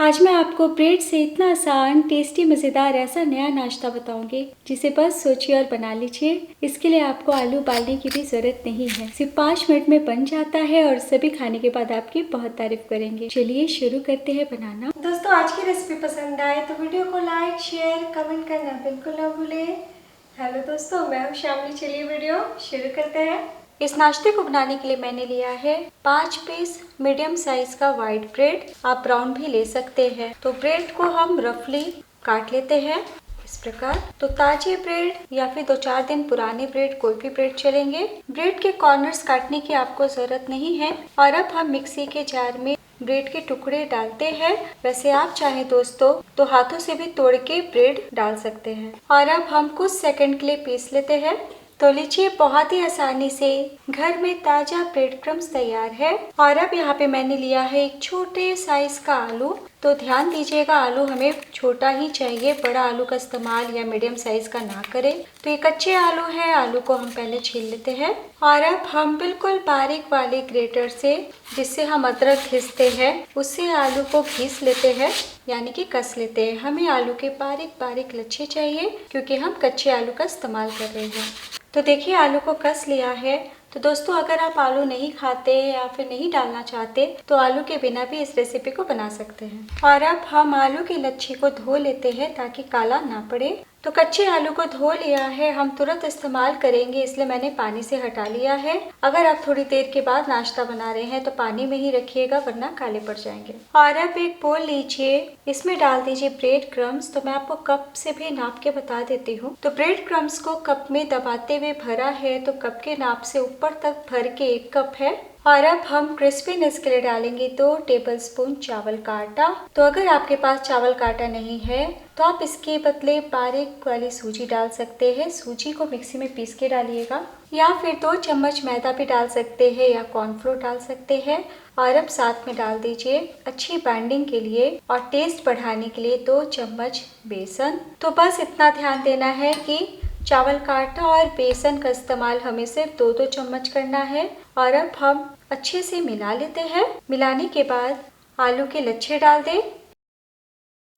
आज मैं आपको ब्रेड से इतना आसान, टेस्टी, मज़ेदार ऐसा नया नाश्ता बताऊंगी जिसे बस सोचिए और बना लीजिए। इसके लिए आपको आलू उबालने की भी ज़रूरत नहीं है, सिर्फ 5 मिनट में बन जाता है और सभी खाने के बाद आपकी बहुत तारीफ करेंगे। चलिए शुरू करते हैं बनाना। दोस्तों, आज की रेसिपी पसंद आए तो वीडियो को लाइक, शेयर, कमेंट करना बिल्कुल ना भूलें। हेलो दोस्तों, मैं हूँ शामली। चलिए वीडियो शुरू करते हैं। इस नाश्ते को बनाने के लिए मैंने लिया है 5 पीस मीडियम साइज का वाइट ब्रेड। आप ब्राउन भी ले सकते हैं। तो ब्रेड को हम रफली काट लेते हैं इस प्रकार। तो ताजे ब्रेड या फिर 2-4 दिन पुराने ब्रेड, कोई भी ब्रेड चलेंगे। ब्रेड के कॉर्नर्स काटने की आपको जरूरत नहीं है। और अब हम मिक्सी के जार में ब्रेड के टुकड़े डालते हैं। वैसे आप चाहें दोस्तों तो हाथों से भी तोड़ के ब्रेड डाल सकते हैं। और अब हम कुछ सेकंड के लिए पीस लेते हैं। तो लीजिए, बहुत ही आसानी से घर में ताजा ब्रेड क्रम्स तैयार है। और अब यहाँ पे मैंने लिया है एक छोटे साइज का आलू। तो ध्यान दीजिएगा, आलू हमें छोटा ही चाहिए, बड़ा आलू का इस्तेमाल या मीडियम साइज का ना करें। तो ये कच्चे आलू है, आलू को हम पहले छील लेते हैं। और अब हम बिल्कुल बारीक वाले ग्रेटर से, जिससे हम अदरक घिसते हैं, उससे आलू को घिस लेते हैं, यानी कि कस लेते हैं। हमें आलू के बारीक बारीक लच्छे चाहिए क्योंकि हम कच्चे आलू का इस्तेमाल कर रहे हैं। तो देखिए, आलू को कस लिया है। तो दोस्तों, अगर आप आलू नहीं खाते या फिर नहीं डालना चाहते तो आलू के बिना भी इस रेसिपी को बना सकते हैं। और अब हम आलू के लच्छे को धो लेते हैं ताकि काला ना पड़े। तो कच्चे आलू को धो लिया है, हम तुरंत इस्तेमाल करेंगे इसलिए मैंने पानी से हटा लिया है। अगर आप थोड़ी देर के बाद नाश्ता बना रहे हैं तो पानी में ही रखिएगा, वरना काले पड़ जाएंगे। और अब एक बोल लीजिए, इसमें डाल दीजिए ब्रेड क्रम्स। तो मैं आपको कप से भी नाप के बता देती हूँ। तो ब्रेड क्रम्स को कप में दबाते हुए भरा है, तो कप के नाप से ऊपर तक भर के 1 कप है। और अब हम क्रिस्पीनेस के लिए डालेंगे 2 टेबलस्पून चावल का आटा। तो अगर आपके पास चावल का आटा नहीं है तो आप इसके बदले बारीक वाली सूजी डाल सकते हैं। सूजी को मिक्सी में पीस के डालिएगा, या फिर 2 चम्मच मैदा भी डाल सकते हैं या कॉर्नफ्लोर डाल सकते हैं। और अब साथ में डाल दीजिए अच्छी बाइंडिंग के लिए और टेस्ट बढ़ाने के लिए 2 चम्मच बेसन। तो बस इतना ध्यान देना है कि चावल का आटा और बेसन का इस्तेमाल हमें सिर्फ 2-2 चम्मच करना है। और अब हम अच्छे से मिला लेते हैं। मिलाने के बाद आलू के लच्छे डाल दें।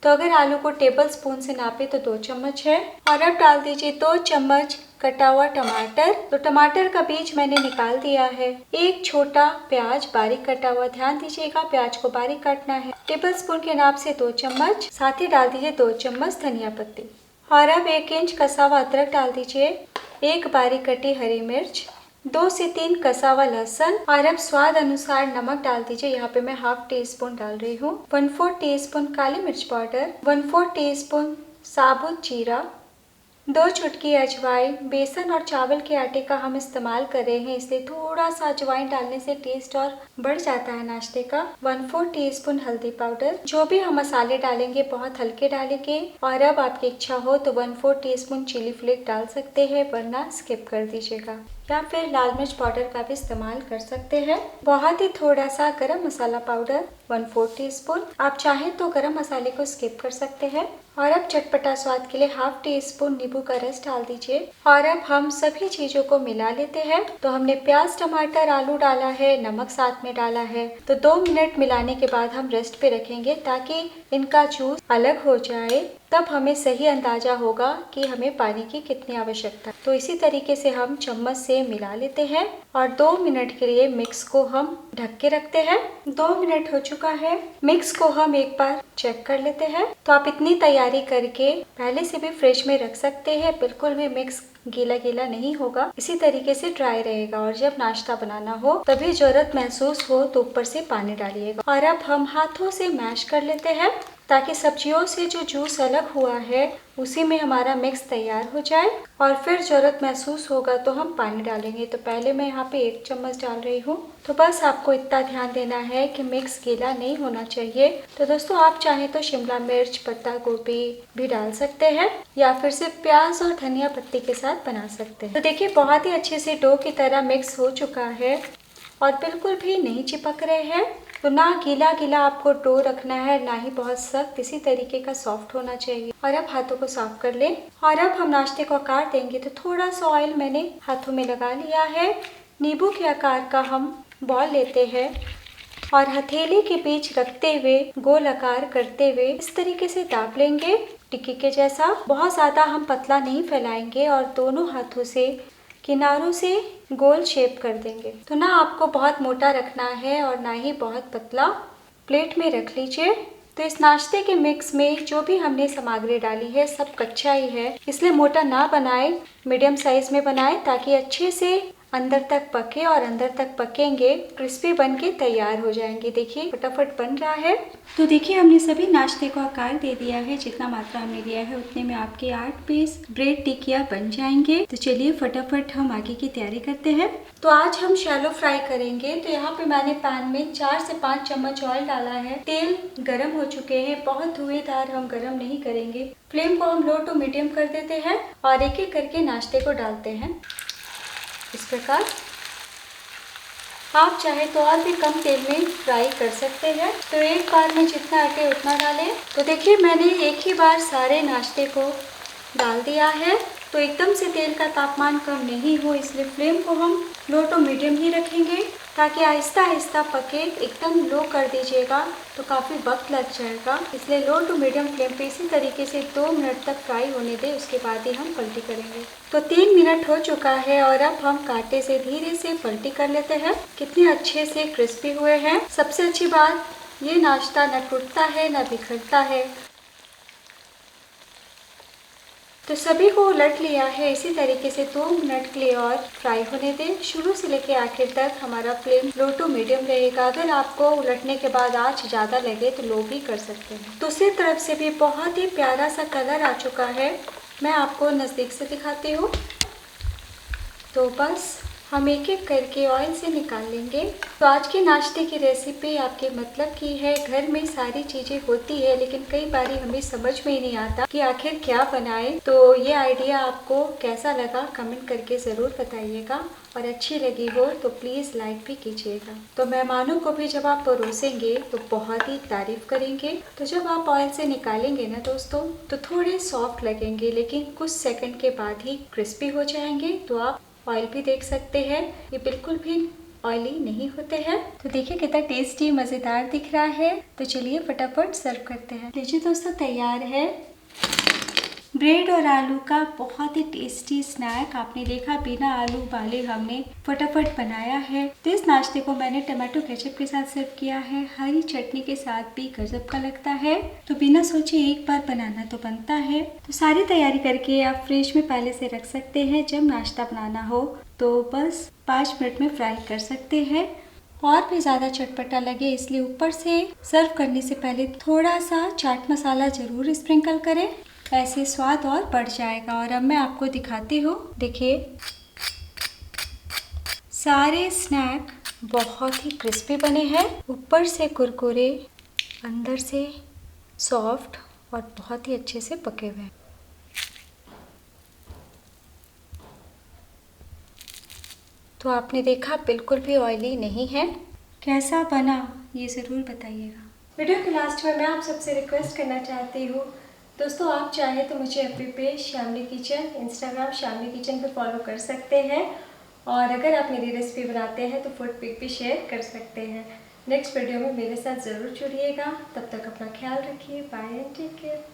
तो अगर आलू को टेबल स्पून से नापे तो 2 चम्मच है। और अब डाल दीजिए 2 चम्मच कटा हुआ टमाटर। तो टमाटर का बीज मैंने निकाल दिया है। एक छोटा प्याज बारीक कटा हुआ, ध्यान दीजिएगा प्याज को बारीक काटना है। टेबल स्पून के नाप से 2 चम्मच। साथ ही डाल दीजिए 2 चम्मच धनिया पत्ती। और अब 1 इंच कसा हुआ अदरक डाल दीजिए। 1 बारीक कटी हरी मिर्च, 2 से 3 कसा हुआ लहसुन। और अब स्वाद अनुसार नमक डाल दीजिए। यहाँ पे मैं ½ टीस्पून डाल रही हूँ। 1/4 टीस्पून काली मिर्च पाउडर, 1/4 टीस्पून साबुत जीरा, 2 चुटकी अजवाइन। बेसन और चावल के आटे का हम इस्तेमाल कर रहे हैं, इसलिए थोड़ा सा अजवाइन डालने से टेस्ट और बढ़ जाता है नाश्ते का। 1/4 टीस्पून हल्दी पाउडर। जो भी हम मसाले डालेंगे बहुत हल्के डालेंगे। और अब आपकी इच्छा हो तो 1/4 टीस्पून चिली फ्लेक डाल सकते हैं, वरना स्किप कर दीजिएगा। या फिर लाल मिर्च पाउडर का भी इस्तेमाल कर सकते हैं। बहुत ही थोड़ा सा गरम मसाला पाउडर 1/4 टीस्पून। आप चाहें तो गरम मसाले को स्किप कर सकते हैं। और अब चटपटा स्वाद के लिए ½ टीस्पून नींबू का रस डाल दीजिए। और अब हम सभी चीजों को मिला लेते हैं। तो हमने प्याज, टमाटर, आलू डाला है, नमक साथ में डाला है। तो 2 मिनट मिलाने के बाद हम रेस्ट पे रखेंगे ताकि इनका जूस अलग हो जाए। तब हमें सही अंदाजा होगा कि हमें पानी की कितनी आवश्यकता है। तो इसी तरीके से हम चम्मच से मिला लेते हैं और 2 मिनट के लिए मिक्स को हम ढक के रखते हैं। 2 मिनट हो चुका है। मिक्स को हम एक बार चेक कर लेते हैं। तो आप इतनी तैयारी करके पहले से भी फ्रिज में रख सकते हैं। बिल्कुल भी मिक्स गीला गीला नहीं होगा, इसी तरीके से ड्राई रहेगा। और जब नाश्ता बनाना हो तभी जरूरत महसूस हो तो ऊपर से पानी डालिएगा। और अब हम हाथों से मैश कर लेते हैं ताकि सब्जियों से जो जूस अलग हुआ है उसी में हमारा मिक्स तैयार हो जाए। और फिर जरूरत महसूस होगा तो हम पानी डालेंगे। तो पहले मैं यहाँ पे 1 चम्मच डाल रही हूँ। तो बस आपको इतना ध्यान देना है कि मिक्स गीला नहीं होना चाहिए। तो दोस्तों, आप चाहें तो शिमला मिर्च, पत्ता गोभी भी डाल सकते हैं, या फिर सिर्फ प्याज और धनिया पत्ती के साथ बना सकते हैं। तो देखिए, बहुत ही अच्छे से डो की तरह मिक्स हो चुका है और बिल्कुल भी नहीं चिपक रहे हैं। तो ना गीला गीला आपको डो रखना है, ना ही बहुत सख्त, इसी तरीके का सॉफ्ट होना चाहिए। और अब हाथों को साफ कर लें। और अब हम नाश्ते को आकार देंगे। तो थोड़ा सा ऑयल मैंने हाथों में लगा लिया है। नींबू के आकार का हम बॉल लेते हैं और हथेली के बीच रखते हुए गोल आकार करते हुए इस तरीके से दाब लेंगे टिक्की के जैसा। बहुत ज़्यादा हम पतला नहीं फैलाएंगे और दोनों हाथों से किनारों से गोल शेप कर देंगे। तो ना आपको बहुत मोटा रखना है और ना ही बहुत पतला। प्लेट में रख लीजिए। तो इस नाश्ते के मिक्स में जो भी हमने सामग्री डाली है सब कच्चा ही है, इसलिए मोटा ना बनाए, मीडियम साइज में बनाए ताकि अच्छे से अंदर तक पके और अंदर तक पकेंगे क्रिस्पी बन के तैयार हो जाएंगे। देखिए फटाफट बन रहा है। तो देखिए हमने सभी नाश्ते को आकार दे दिया है, जितना मात्रा हमने लिया है उतने में आपके 8 पीस ब्रेड टिकिया बन जाएंगे। तो चलिए फटाफट हम आगे की तैयारी करते हैं। तो आज हम शैलो फ्राई करेंगे। तो यहाँ पे मैंने पैन में 4 से 5 चम्मच ऑयल डाला है। तेल गरम हो चुके हैं, बहुत धुएंधार हम गरम नहीं करेंगे। फ्लेम को हम लो टू मीडियम कर देते हैं और एक एक करके नाश्ते को डालते हैं इस प्रकार। आप चाहे तो और भी कम तेल में फ्राई कर सकते हैं। तो एक बार में जितना अटे उतना डालें। तो देखिए मैंने एक ही बार सारे नाश्ते को डाल दिया है। तो एकदम से तेल का तापमान कम नहीं हो, इसलिए फ्लेम को हम लो टू मीडियम ही रखेंगे ताकि आहिस्ता आहिस्ता पके। एकदम लो कर दीजिएगा तो काफ़ी वक्त लग जाएगा, इसलिए लो टू मीडियम फ्लेम पे इसी तरीके से 2 मिनट तक फ्राई होने दें। उसके बाद ही हम पलटी करेंगे। तो 3 मिनट हो चुका है और अब हम कांटे से धीरे से पलटी कर लेते हैं। कितने अच्छे से क्रिस्पी हुए हैं। सबसे अच्छी बात, ये नाश्ता न टूटता है न बिखरता है। तो सभी को उलट लिया है। इसी तरीके से 2 मिनट के लिए और फ्राई होने दें। शुरू से लेकर आखिर तक हमारा फ्लेम लो टू मीडियम रहेगा। अगर आपको उलटने के बाद आंच ज़्यादा लगे तो लो भी कर सकते हैं। दूसरी तरफ से भी बहुत ही प्यारा सा कलर आ चुका है। मैं आपको नज़दीक से दिखाती हूँ। तो बस हम एक एक करके ऑयल से निकाल लेंगे। तो आज के नाश्ते की रेसिपी आपके मतलब की है। घर में सारी चीज़ें होती है लेकिन कई बार हमें समझ में ही नहीं आता कि आखिर क्या बनाए। तो ये आइडिया आपको कैसा लगा कमेंट करके ज़रूर बताइएगा और अच्छी लगी हो तो प्लीज़ लाइक भी कीजिएगा। तो मेहमानों को भी जब आप परोसेंगे तो बहुत ही तारीफ़ करेंगे। तो जब आप ऑयल से निकालेंगे ना दोस्तों तो थोड़े सॉफ्ट लगेंगे लेकिन कुछ सेकंड के बाद ही क्रिस्पी हो जाएंगे। तो आप ऑयल भी देख सकते हैं, ये बिल्कुल भी ऑयली नहीं होते हैं। तो देखिए कितना टेस्टी मज़ेदार दिख रहा है। तो चलिए फटाफट सर्व करते हैं। लीजिए दोस्तों तैयार है ब्रेड और आलू का बहुत ही टेस्टी स्नैक। आपने देखा बिना आलू उबाले हमने फटाफट बनाया है। तो इस नाश्ते को मैंने टमाटो केचप के साथ सर्व किया है। हरी चटनी के साथ भी गजब का लगता है। तो बिना सोचे एक बार बनाना तो बनता है। तो सारी तैयारी करके आप फ्रिज में पहले से रख सकते हैं। जब नाश्ता बनाना हो तो बस 5 मिनट में फ्राई कर सकते हैं। और भी ज़्यादा चटपटा लगे इसलिए ऊपर से सर्व करने से पहले थोड़ा सा चाट मसाला ज़रूर स्प्रिंकल करें, ऐसे स्वाद और बढ़ जाएगा। और अब मैं आपको दिखाती हूँ। देखिए सारे स्नैक बहुत ही क्रिस्पी बने हैं, ऊपर से कुरकुरे, अंदर से सॉफ्ट और बहुत ही अच्छे से पके हुए हैं। तो आपने देखा बिल्कुल भी ऑयली नहीं है। कैसा बना ये ज़रूर बताइएगा। वीडियो के लास्ट में मैं आप सबसे रिक्वेस्ट करना चाहती हूँ दोस्तों, आप चाहे तो मुझे अपने पेज श्यामली किचन, इंस्टाग्राम श्यामली किचन पे फॉलो कर सकते हैं। और अगर आप मेरी रेसिपी बनाते हैं तो फूड पिक भी शेयर कर सकते हैं। नेक्स्ट वीडियो में मेरे साथ ज़रूर जुड़िएगा। तब तक अपना ख्याल रखिए। Bye and take care.